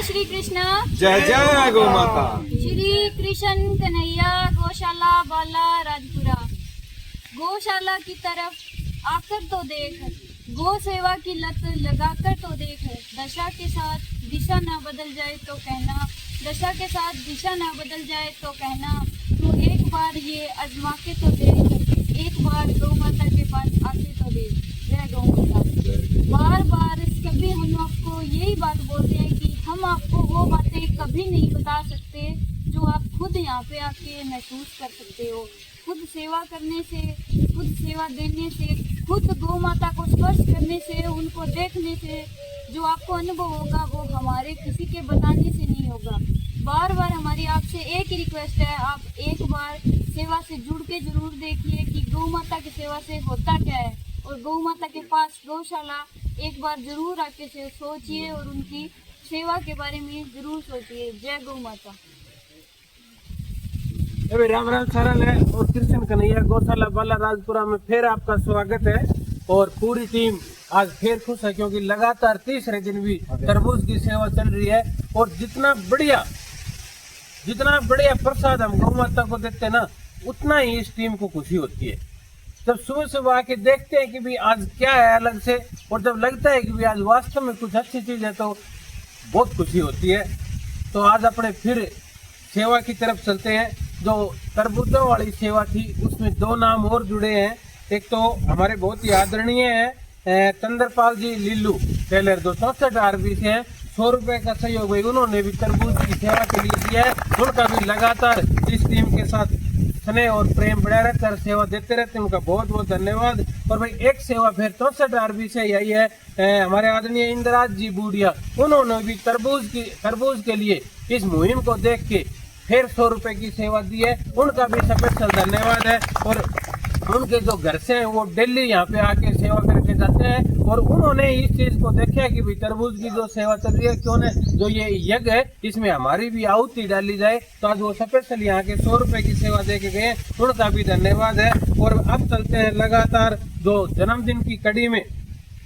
श्री कृष्ण। जय जय गौ माता। श्री कृष्ण कन्हैया गौशाला बाला राजपुरा। गौशाला की तरफ आकर तो देख, गौ सेवा की लत लगाकर तो देख। दशा के साथ दिशा ना बदल जाए तो कहना, दशा के साथ दिशा ना बदल जाए तो कहना। तो एक बार ये आजमा के तो देख, एक बार गौ माता के पास आके तो देख। जय गौ माता। बार बार कभी हम आपको यही बात बोलते हैं कि हम आपको वो बातें कभी नहीं बता सकते जो आप खुद यहाँ पे आके महसूस कर सकते हो। खुद सेवा करने से, खुद सेवा देने से, खुद गौ माता को स्पर्श करने से, उनको देखने से जो आपको अनुभव होगा वो हमारे किसी के बताने से नहीं होगा। बार बार हमारी आपसे एक ही रिक्वेस्ट है, आप एक बार सेवा से जुड़ के जरूर देखिए कि गौ माता की सेवा से होता क्या है, और गौ माता के पास गौशाला एक बार जरूर आके से सोचिए और उनकी सेवा के बारे में जरूर सोचिए। जय गौ माता। राम राम सरल है और कृष्ण कन्हैया गौशाला बाला राजपुरा में फिर आपका स्वागत है। और पूरी टीम आज फिर खुश है क्योंकि लगातार तीसरे दिन भी तरबूज की सेवा चल रही है। और जितना बढ़िया प्रसाद हम गौ माता को देते हैं ना, उतना ही इस टीम को खुशी होती है। जब सुबह सुबह आके देखते हैं कि भी आज क्या है अलग से, और जब लगता है कि भी आज वास्तव में कुछ अच्छी चीज है तो बहुत खुशी होती है। तो आज अपने फिर सेवा की तरफ चलते हैं। जो तरबूजों वाली सेवा थी उसमें दो नाम और जुड़े हैं। एक तो हमारे बहुत ही आदरणीय है चंद्रपाल जी लीलू टेलर, जो 64 आरबी से हैं। 100 रुपए का सहयोग भाई उन्होंने भी तरबूज की सेवा के लिए दिया है। उनका भी लगातार इस टीम के साथ स्नेह और प्रेम बढ़ा रहकर सेवा देते रहते हैं, उनका बहुत बहुत धन्यवाद। और भाई एक सेवा फिर 64 आरबी से यही है हमारे आदरणीय इंद्राज जी बूढ़िया, उन्होंने भी तरबूज के लिए इस मुहिम को देख के फिर 100 रुपए की सेवा दी है, उनका भी स्पेशल धन्यवाद है। और उनके जो घर से हैं वो दिल्ली यहाँ पे आके सेवा करके जाते हैं, और उन्होंने इस चीज को देखा कि भाई तरबूज की जो सेवा चल रही है, क्यों न जो ये यज्ञ है इसमें हमारी भी आहुति डाली जाए। तो आज वो स्पेशल यहाँ के 100 रुपए की सेवा दे के गए, उनका भी धन्यवाद है। और अब चलते हैं लगातार जो जन्मदिन की कड़ी में।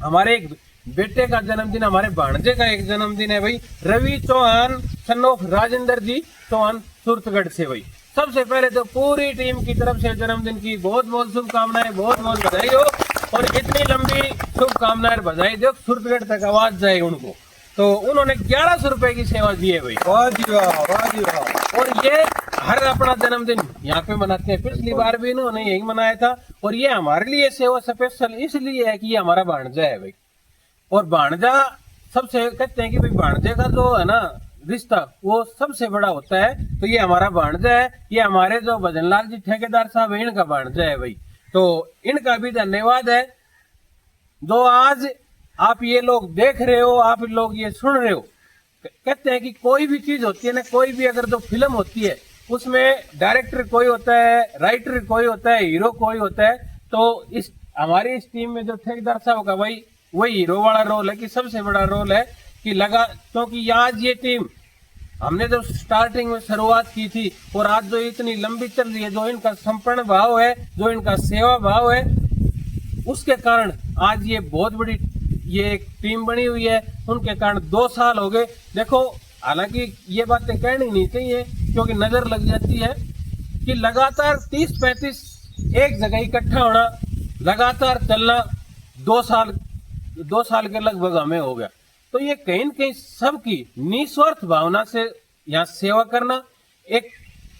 हमारे एक बेटे का जन्मदिन, हमारे भांजे का एक जन्मदिन है भाई, रवि चौहान सन ऑफ राजेंद्र जी चौहान सुरतगढ़ से। भाई सबसे पहले तो पूरी टीम की तरफ से जन्मदिन की बहुत बहुत शुभकामनाएं, बहुत बहुत बधाई हो। और इतनी लंबी शुभकामनाएं बधाई दो सुरतगढ़ तक आवाज जाए उनको। तो उन्होंने 1100 रुपए की सेवा दी है भाई। वाह जी वाह, वाह जी वाह। और ये हर अपना जन्मदिन यहाँ पे मनाते हैं, पिछली बार भी इन्होंने यही मनाया था। और ये हमारे लिए सेवा स्पेशल इसलिए है कि ये हमारा भांजा है भाई। और भांजा सबसे कहते हैं कि भाई भांजे का जो है ना रिश्ता वो सबसे बड़ा होता है। तो ये हमारा भांजा है, ये हमारे जो भजनलाल जी ठेकेदार साहब है इनका भांजा है भाई। तो इनका भी धन्यवाद है। जो आज आप ये लोग देख रहे हो, आप लोग ये सुन रहे हो, कहते हैं कि कोई भी चीज होती है ना, कोई भी अगर जो फिल्म होती है उसमें डायरेक्टर कोई होता है, राइटर कोई होता है, हीरो कोई होता है। तो इस हमारी इस टीम में जो ठेकेदार साहब का भाई वही हीरो वाला रोल है कि सबसे बड़ा रोल है कि लगा, क्योंकि आज ये टीम हमने जब स्टार्टिंग में शुरुआत की थी और आज जो इतनी लंबी चल रही है, जो इनका समर्पण भाव है, जो इनका सेवा भाव है, उसके कारण आज ये बहुत बड़ी ये एक टीम बनी हुई है। उनके कारण 2 साल हो गए। देखो हालांकि ये बातें कहनी नहीं चाहिए क्योंकि नजर लग जाती है कि लगातार 30-35 एक जगह इकट्ठा होना, लगातार चलना 2 साल के लगभग हमें हो गया। तो ये कहीं न कहीं सबकी निस्वार्थ भावना से यहाँ सेवा करना, एक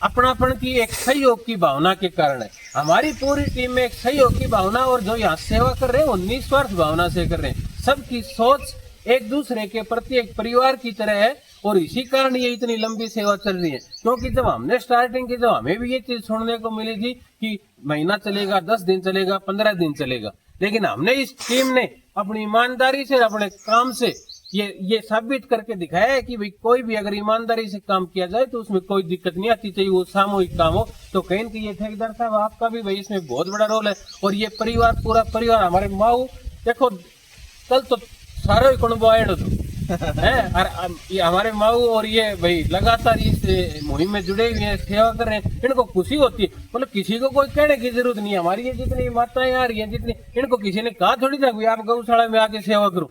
अपनापन की, एक सहयोग की भावना के कारण है। हमारी पूरी टीम में एक सहयोग की भावना, और जो यहाँ सेवा कर रहे हैं वो निस्वार्थ भावना से कर रहे हैं। सबकी सोच एक दूसरे के प्रति एक परिवार की तरह है, और इसी कारण ये इतनी लंबी सेवा चल रही है। क्योंकि जब हमने स्टार्टिंग की, जब हमें भी ये चीज सुनने को मिली थी कि महीना चलेगा, 10 दिन चलेगा, 15 दिन चलेगा, लेकिन हमने इस टीम ने अपनी ईमानदारी से, अपने काम से ये साबित करके दिखाया है कि भाई कोई भी अगर ईमानदारी से काम किया जाए तो उसमें कोई दिक्कत नहीं आती, चाहिए वो सामूहिक काम हो। तो कहीं न कहीं ये ठेकेदार साहब आपका भी भाई इसमें बहुत बड़ा रोल है। और ये परिवार, पूरा परिवार, हमारे माऊ देखो कल तो सारे कुणबायण है ये हमारे माऊ, और ये भाई लगातार इस मुहिम में जुड़े हुए हैं, सेवा कर रहे हैं। इनको खुशी होती है, मतलब किसी को कोई कहने की जरूरत नहीं है। हमारी ये जितनी माताएं आ रही है, जितनी, इनको किसी ने कहा थोड़ी था आप गौशाला में आके सेवा करो।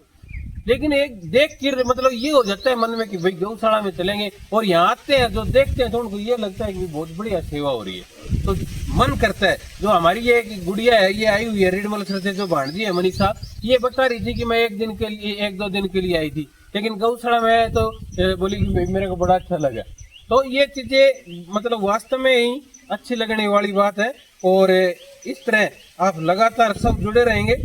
लेकिन एक देख कर मतलब ये हो जाता है मन में कि भाई गौशाला में चलेंगे, और यहाँ आते हैं जो देखते हैं तो उनको ये लगता है कि बहुत बढ़िया सेवा हो रही है, तो मन करता है। जो हमारी ये एक गुड़िया है, ये आई हुई है रिडमलसर से, जो भांजी है मनीषा, ये बता रही थी कि मैं एक दो दिन के लिए आई थी, लेकिन गौशाला में तो बोली कि मेरे को बड़ा अच्छा लगा। तो ये चीजें मतलब वास्तव में ही अच्छी लगने वाली बात है, और इस तरह आप लगातार सब जुड़े रहेंगे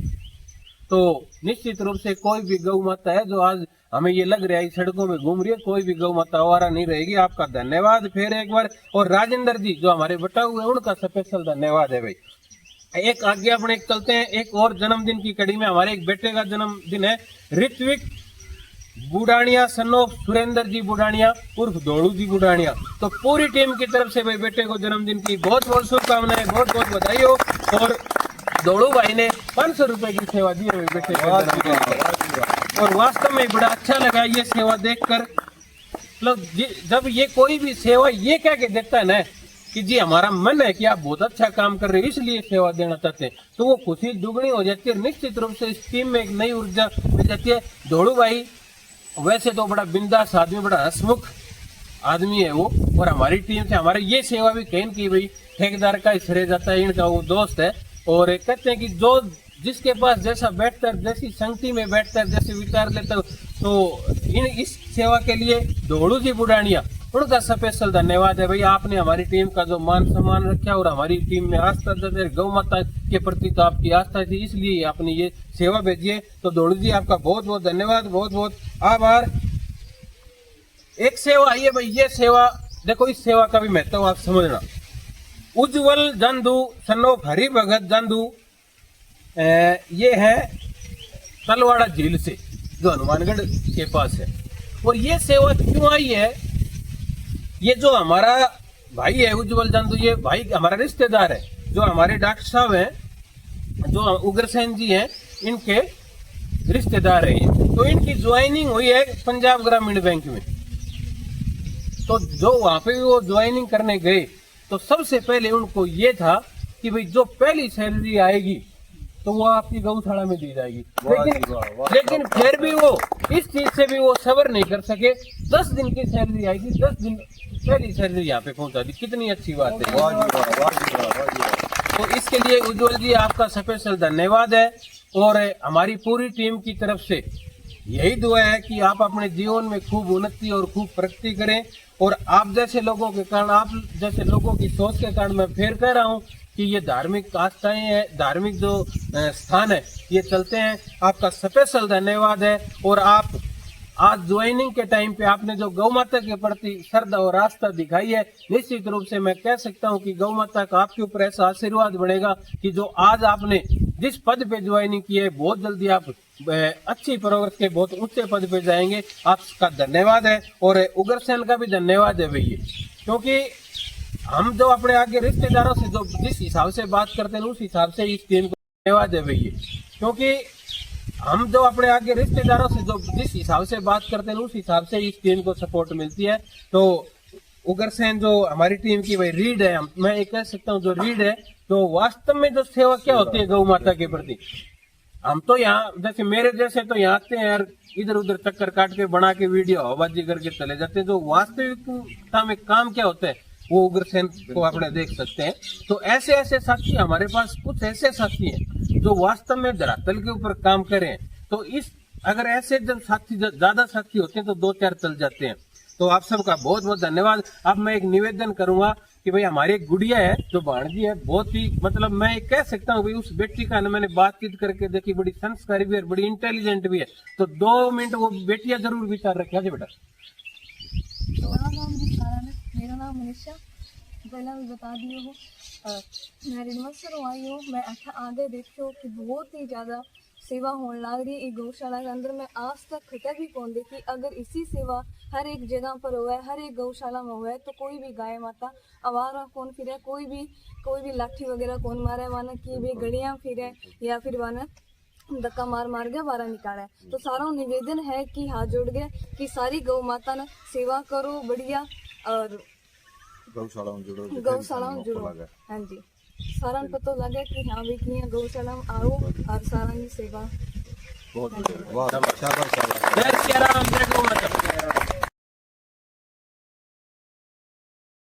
तो निश्चित रूप से कोई भी गौ माता है जो आज हमें ये लग रहा है सड़कों में घूम रही है, कोई भी गौ माता आवारा नहीं रहेगी। आपका धन्यवाद फिर एक बार। और राजेंद्र जी जो हमारे बटा हुए हैं, उनका स्पेशल धन्यवाद है भाई। एक आगे अपने चलते हैं, एक और जन्मदिन की कड़ी में हमारे एक बेटे का जन्मदिन है, ऋत्विक बुडानिया, सन ऑफ सुरेंद्र जी बुडानिया उर्फ दौड़ू जी बुडानिया। तो पूरी टीम की तरफ से भाई बेटे को जन्मदिन की बहुत बहुत शुभकामनाएं, बहुत बहुत बधाई हो। और दौड़ू भाई ने 500 रुपए की सेवा दी है बेटे को जन्मदिन पर, और वास्तव में बड़ा अच्छा लगा ये सेवा देखकर। मतलब जब ये कोई भी सेवा ये कह के देता है ना कि जी हमारा मन है कि आप बहुत अच्छा काम कर रहे हो इसलिए सेवा देना चाहते हैं, तो वो खुशी दुगनी हो जाती है। निश्चित रूप से इस टीम में एक नई ऊर्जा मिल जाती है। दौड़ू भाई वैसे तो बड़ा बिंदास आदमी, बड़ा हंसमुख आदमी है वो, और हमारी टीम से हमारे ये सेवा भी कहीं की भाई ठेकेदार का ही रह जाता है, इनका वो दोस्त है। और कहते हैं कि जो जिसके पास जैसा बैठता है, जैसी संगति में बैठता है, जैसे विचार लेता है, तो इस सेवा के लिए दौड़ू जी बुडानिया उनका स्पेशल धन्यवाद है भाई। आपने हमारी टीम का जो मान सम्मान रखा और हमारी टीम में आस्था जैसे गौ माता के प्रति तो आपकी आस्था थी, इसलिए आपने ये सेवा भेजी है। तो दौड़ू जी आपका बहुत बहुत धन्यवाद, बहुत बहुत आभार। एक सेवा आई है भाई, ये सेवा देखो, इस सेवा का भी महत्व आप समझना। उज्जवल जंदू सन ऑफ हरि भगत जंदू, ये है तलवाड़ा झील से जो हनुमानगढ़ के पास है। और ये सेवा क्यों आई है, ये जो हमारा भाई है उज्जवल जंदू, ये भाई हमारा रिश्तेदार है, जो हमारे डॉक्टर साहब हैं, जो उग्रसेन जी हैं, इनके रिश्तेदार है। तो इनकी ज्वाइनिंग हुई है पंजाब ग्रामीण बैंक में। तो जो वहां पे वो ज्वाइनिंग करने गए तो सबसे पहले उनको ये था कि भाई जो पहली सैलरी आएगी तो वो आपकी गौशाला में दी जाएगी। लेकिन फिर भी वो इस चीज से भी वो सब्र नहीं कर सके। 10 दिन की सैलरी आएगी, 10 दिन पहली सैलरी यहाँ पे पहुंचा दी। कितनी अच्छी बात है। तो इसके लिए उज्जवल जी आपका स्पेशल धन्यवाद है। और हमारी पूरी टीम की तरफ से यही दुआ है कि आप अपने जीवन में खूब उन्नति और खूब प्रगति करें। और आप जैसे लोगों के कारण, आप जैसे लोगों की सोच के कारण मैं फिर कह रहा हूँ कि ये धार्मिक आस्थाएं हैं, धार्मिक जो स्थान है ये चलते हैं। आपका स्पेशल धन्यवाद है। और आप आज ज्वाइनिंग के टाइम पे आपने जो गौ माता के प्रति श्रद्धा और आस्था दिखाई है, निश्चित रूप से मैं कह सकता हूं कि गौ माता का आपके ऊपर ऐसा आशीर्वाद बढ़ेगा कि जो आज आपने जिस पद पे ज्वाइनिंग की है, बहुत जल्दी आप अच्छी प्रोग्रेस के बहुत ऊंचे पद पे जाएंगे। आपका धन्यवाद है। और उग्रसेन का भी धन्यवाद है भैया, क्योंकि हम जो अपने आगे रिश्तेदारों से जो जिस हिसाब से बात करते हैं उस हिसाब से इस टीम को धन्यवाद है भैया, क्योंकि हम जो अपने आगे रिश्तेदारों से जो जिस हिसाब से बात करते हैं उस हिसाब से इस टीम को सपोर्ट मिलती है। तो उग्रसेन जो हमारी टीम की भाई रीढ़ है, मैं ये कह सकता हूँ जो रीढ़ है, तो वास्तव में जो सेवा क्या होती है गौ माता के प्रति, हम तो यहाँ जैसे मेरे जैसे तो यहाँ आते हैं यार, इधर उधर चक्कर काट के बना के वीडियो हवाबाजी करके चले जाते हैं। जो वास्तविकता में काम क्या होता है वो उग्रसेन को आपने देख सकते हैं। तो ऐसे ऐसे साथी हमारे पास, कुछ ऐसे साथी हैं जो वास्तव में धरातल के ऊपर काम करें। तो इस अगर ऐसे जब साथी ज्यादा साथी होते हैं तो 2-4 चल जाते हैं। तो आप सबका बहुत बहुत धन्यवाद। अब मैं एक निवेदन करूंगा कि भाई हमारी एक गुड़िया है जो भाणजी है, बहुत ही मतलब मैं कह सकता हूँ भाई उस बेटी का मैंने बातचीत करके देखी, बड़ी संस्कारी भी है, बड़ी इंटेलिजेंट भी है। तो 2 मिनट वो बेटिया जरूर विचार रखे। जी बेटा, मेरा नाम मनीषा, पहला मैं बता दी हूँ, मैं रिडमलसर आई हूँ। मैं आगे देखो कि बहुत ही ज़्यादा सेवा होने लग रही है गौशाला के अंदर। मैं आज तक खटा भी कौन देखी। अगर इसी सेवा हर एक जगह पर हुआ है, हर एक गौशाला में हुआ है, तो कोई भी गाय माता आवारा कौन फिरे, कोई भी लाठी वगैरह कौन मारे, माना कि भी गड़ियाँ फिरे या फिर माना धक्का मार मार के बारह निकाले। तो सारा निवेदन है कि हाथ जोड़ गए कि सारी गौ माता ने सेवा करो बढ़िया और गौशाला में जुड़ो। हाँ जी, सारा पता लगे कि हाँ भी कि गौशाला में आओ और सारा की सेवा बहुत बढ़िया, वाह, शाबाश शाबाश। जय सिया राम, जय